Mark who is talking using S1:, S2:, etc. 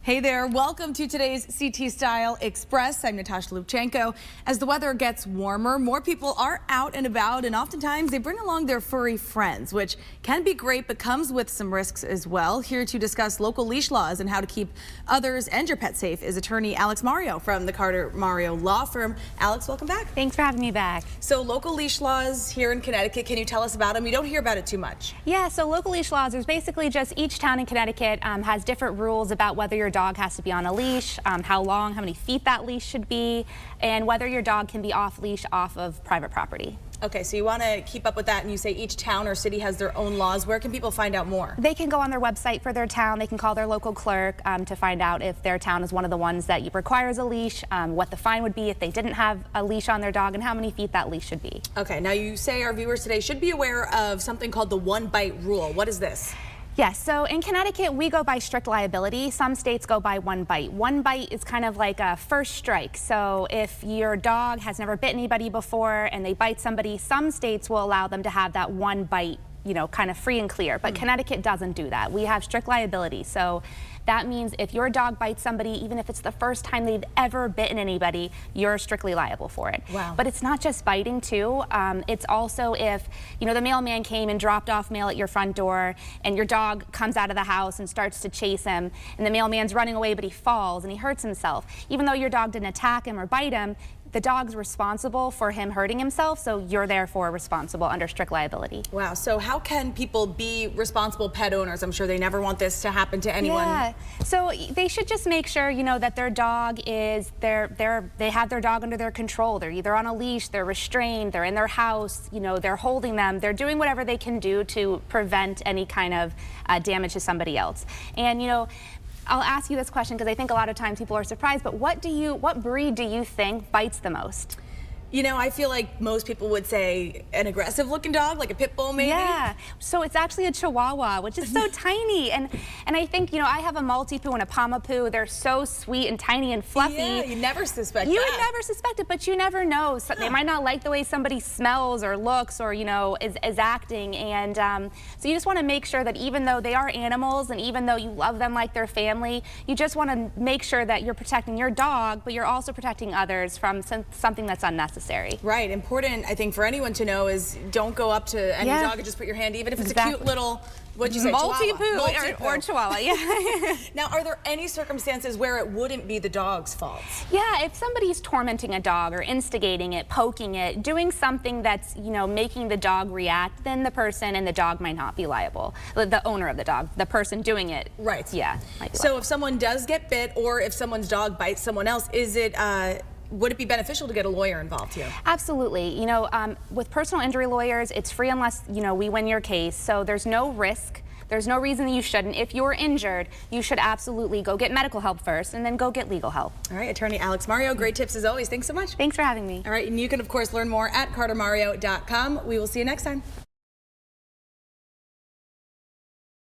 S1: Hey there, welcome to today's CT Style Express. I'm Natasha Lubchenko. As the weather gets warmer, more people are out and about, and oftentimes they bring along their furry friends, which can be great but comes with some risks as well. Here to discuss local leash laws and how to keep others and your pet safe is attorney Alex Mario from the Carter Mario Law Firm. Alex, welcome back.
S2: Thanks for having me back.
S1: So local leash laws here in Connecticut, can you tell us about them? You don't hear about it too much.
S2: Yeah, so local leash laws, there's basically just each town in Connecticut has different rules about whether your dog has to be on a leash, how long, how many feet that leash should be, and whether your dog can be off leash off of private property.
S1: Okay, so you want to keep up with that, and you say each town or city has their own laws. Where can people find out more?
S2: They can go on their website for their town. They can call their local clerk to find out if their town is one of the ones that requires a leash, what the fine would be if they didn't have a leash on their dog, and how many feet that leash should be.
S1: Okay, now you say our viewers today should be aware of something called the one bite rule. What is this?
S2: Yes, so in Connecticut, we go by strict liability. Some states go by one bite. One bite is kind of like a first strike. So if your dog has never bit anybody before and they bite somebody, some states will allow them to have that one bite, kind of free and clear. But Connecticut doesn't do that. We have strict liability. So that means if your dog bites somebody, even if it's the first time they've ever bitten anybody, you're strictly liable for it.
S1: Wow.
S2: But it's not just biting too. It's also if, the mailman came and dropped off mail at your front door and your dog comes out of the house and starts to chase him and the mailman's running away but he falls and he hurts himself. Even though your dog didn't attack him or bite him, the dog's responsible for him hurting himself, so you're therefore responsible under strict liability.
S1: Wow, so how can people be responsible pet owners? I'm sure they never want this to happen to anyone.
S2: Yeah, so they should just make sure, that their dog is, they have their dog under their control. They're either on a leash, they're restrained, they're in their house, they're holding them, they're doing whatever they can do to prevent any kind of damage to somebody else. And, I'll ask you this question because I think a lot of times people are surprised, but what breed do you think bites the most?
S1: I feel like most people would say an aggressive looking dog, like a pit bull maybe.
S2: Yeah, so it's actually a Chihuahua, which is so tiny. And I think, I have a Maltipoo and a Pomapoo. They're so sweet and tiny and fluffy.
S1: Yeah, you never suspect
S2: You
S1: that.
S2: would never suspect it, but you never know. So they might not like the way somebody smells or looks or, is acting. And so you just want to make sure that even though they are animals and even though you love them like their family, you just want to make sure that you're protecting your dog, but you're also protecting others from something that's unnecessary.
S1: Right. Important, I think, for anyone to know is don't go up to any dog and just put your hand, even if it's a cute little, what'd you say,
S2: Maltipoo or Chihuahua, yeah.
S1: Now, are there any circumstances where it wouldn't be the dog's fault?
S2: Yeah, if somebody's tormenting a dog or instigating it, poking it, doing something that's, making the dog react, then the person and the dog might not be liable. The owner of the dog, the person doing it.
S1: Right.
S2: Yeah. Might be
S1: so
S2: liable.
S1: If someone does get bit or if someone's dog bites someone else, would it be beneficial to get a lawyer involved here?
S2: Absolutely. With personal injury lawyers, it's free unless, we win your case. So there's no risk. There's no reason that you shouldn't. If you're injured, you should absolutely go get medical help first and then go get legal help.
S1: All right, attorney Alex Mario, great tips as always. Thanks so much.
S2: Thanks for having me.
S1: All right, and you can, of course, learn more at cartermario.com. We will see you next time.